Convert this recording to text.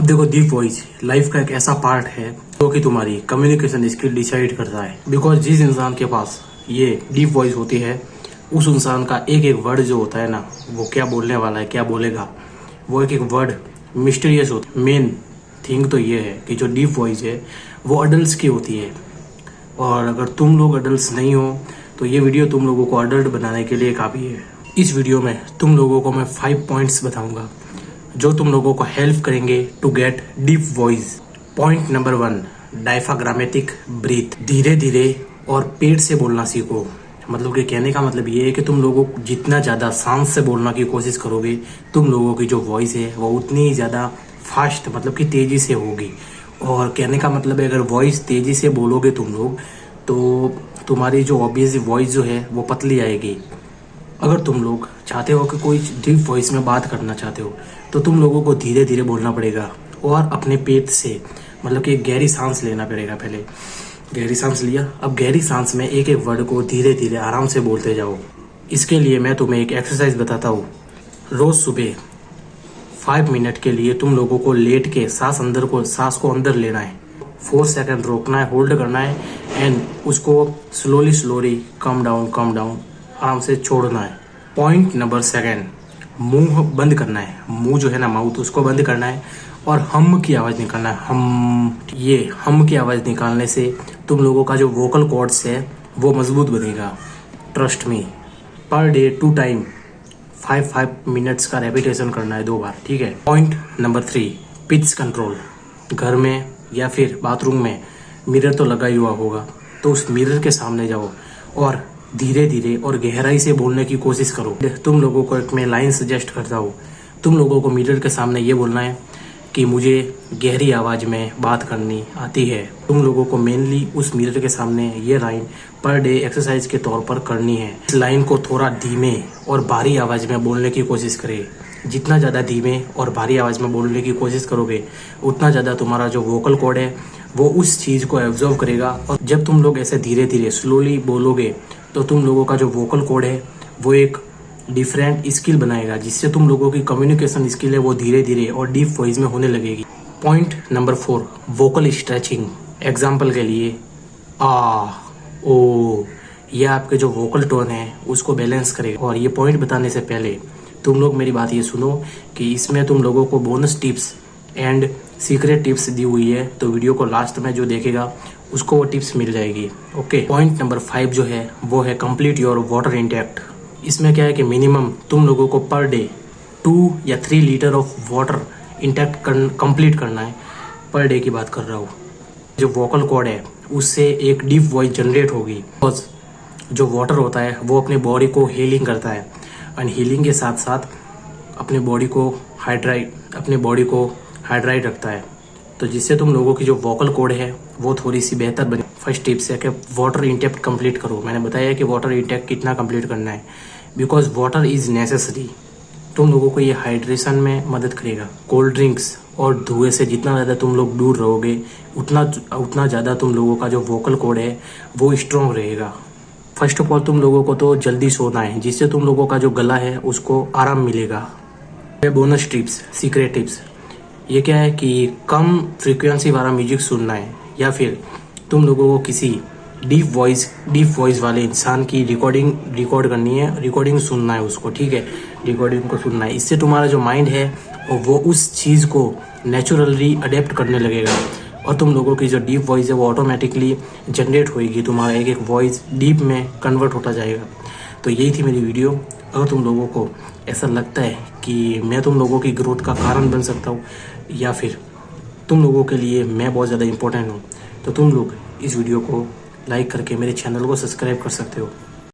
अब देखो, deep voice life का एक ऐसा पार्ट है जो कि तुम्हारी कम्युनिकेशन स्किल डिसाइड करता है। बिकॉज जिस इंसान के पास ये डीप वॉइस होती है, उस इंसान का एक एक वर्ड जो होता है ना, वो क्या बोलने वाला है, क्या बोलेगा, वो एक एक वर्ड मिस्टीरियस होता है। मेन थिंग तो ये है कि जो डीप वॉइस है वो अडल्ट की होती है। और अगर तुम लोग अडल्ट नहीं हो तो ये वीडियो तुम लोगों को अडल्ट बनाने के लिए काफ़ी है। इस वीडियो में तुम लोगों को मैं 5 पॉइंट्स बताऊंगा जो तुम लोगों को हेल्प करेंगे to get deep voice. Point number 1, diaphragmatic breath. धीरे धीरे और पेट से बोलना सीखो। मतलब कि कहने का मतलब ये है कि तुम लोगों को जितना ज़्यादा सांस से बोलना की कोशिश करोगे, तुम लोगों की जो वॉइस है वो उतनी ही ज़्यादा फास्ट, मतलब कि तेज़ी से होगी। और कहने का मतलब है, अगर वॉइस तेज़ी से बोलोगे तुम लोग, तो तुम्हारी जो ऑब्वियस वॉइस जो है वो पतली आएगी। अगर तुम लोग चाहते हो कि कोई डीप वॉइस में बात करना चाहते हो, तो तुम लोगों को धीरे धीरे बोलना पड़ेगा और अपने पेट से, मतलब कि गहरी सांस लेना पड़ेगा। पहले गहरी सांस लिया, अब गहरी सांस में एक एक वर्ड को धीरे धीरे आराम से बोलते जाओ। इसके लिए मैं तुम्हें एक एक्सरसाइज बताता हूँ। रोज़ सुबह 5 मिनट के लिए तुम लोगों को लेट के सांस को अंदर लेना है, 4 सेकंड रोकना है, होल्ड करना है, एंड उसको स्लोली कम डाउन आराम से छोड़ना है। पॉइंट नंबर 2, मुंह बंद करना है। मुंह जो है ना, माउथ, उसको बंद करना है और हम की आवाज़ निकालना है। हम की आवाज़ निकालने से तुम लोगों का जो वोकल कॉर्ड्स है वो मजबूत बनेगा। Trust me. Per day 2 time 5 minutes का रेपिटेशन करना है 2 बार, ठीक है। Point number 3, pitch control. घर में या फिर बाथरूम में मिरर तो लगा ही हुआ होगा, तो उस मिरर के सामने जाओ और धीरे धीरे और गहराई से बोलने की कोशिश करो। तुम लोगों को एक मैं लाइन सजेस्ट करता हूँ। तुम लोगों को मिरर के सामने ये बोलना है कि मुझे गहरी आवाज़ में बात करनी आती है। तुम लोगों को मेनली उस मिरर के सामने ये लाइन पर डे एक्सरसाइज के तौर पर करनी है। इस लाइन को थोड़ा धीमे और भारी आवाज़ में बोलने की कोशिश करें। जितना ज़्यादा धीमे और भारी आवाज़ में बोलने की कोशिश करोगे, उतना ज़्यादा तुम्हारा जो वोकल कॉर्ड है वो उस चीज़ को एब्जॉर्व करेगा। और जब तुम लोग ऐसे धीरे धीरे स्लोली बोलोगे, तो तुम लोगों का जो वोकल कॉर्ड है वो एक डिफरेंट स्किल बनाएगा, जिससे तुम लोगों की कम्युनिकेशन स्किल है वो धीरे धीरे और डीप वॉइस में होने लगेगी। Point number 4, vocal stretching. Example के लिए आ, ओ, ये आपके जो वोकल टोन है उसको बैलेंस करेगा। और ये पॉइंट बताने से पहले तुम लोग मेरी बात ये सुनो कि इसमें तुम लोगों को bonus tips and secret tips दी हुई है, तो वीडियो को लास्ट में जो देखेगा उसको वो टिप्स मिल जाएगी। ओके। पॉइंट नंबर 5 जो है वो है कंप्लीट योर वाटर इंटेक्ट। इसमें क्या है कि मिनिमम तुम लोगों को पर डे 2 या 3 litre of water intact complete करना है। पर डे की बात कर रहा हूँ। जो वोकल कॉर्ड है उससे एक डीप वॉइस जनरेट होगी। बिकॉज जो वाटर होता है वो अपने बॉडी को हीलिंग करता है, एंड हीलिंग के साथ साथ अपने बॉडी को हाइड्राइट रखता है। तो जिससे तुम लोगों की जो वोकल कॉर्ड है वो थोड़ी सी बेहतर बने। फर्स्ट टिप्स है कि वाटर इंटेक कंप्लीट करो। मैंने बताया कि वाटर इंटेक कितना कंप्लीट करना है, बिकॉज वाटर इज़ नेसेसरी। तुम लोगों को ये हाइड्रेशन में मदद करेगा। कोल्ड ड्रिंक्स और धुएं से जितना ज़्यादा तुम लोग दूर रहोगे, उतना ज़्यादा तुम लोगों का जो वोकल कॉर्ड है वो स्ट्रॉन्ग रहेगा। फर्स्ट ऑफ ऑल तुम लोगों को तो जल्दी सोना है, जिससे तुम लोगों का जो गला है उसको आराम मिलेगा। बोनस टिप्स, सीक्रेट टिप्स, ये क्या है कि कम फ्रीक्वेंसी वाला म्यूजिक सुनना है, या फिर तुम लोगों को किसी डीप वॉइस वाले इंसान की रिकॉर्ड करनी है, रिकॉर्डिंग सुनना है उसको, ठीक है। रिकॉर्डिंग को सुनना है, इससे तुम्हारा जो माइंड है वो उस चीज़ को नेचुरली अडेप्ट करने लगेगा और तुम लोगों की जो डीप वॉइस है वो ऑटोमेटिकली जनरेट होएगी। तुम्हारा एक एक वॉइस डीप में कन्वर्ट होता जाएगा। तो यही थी मेरी वीडियो। अगर तुम लोगों को ऐसा लगता है कि मैं तुम लोगों की ग्रोथ का कारण बन सकता हूँ, या फिर तुम लोगों के लिए मैं बहुत ज़्यादा इंपॉर्टेंट हूँ, तो तुम लोग इस वीडियो को लाइक करके मेरे चैनल को सब्सक्राइब कर सकते हो।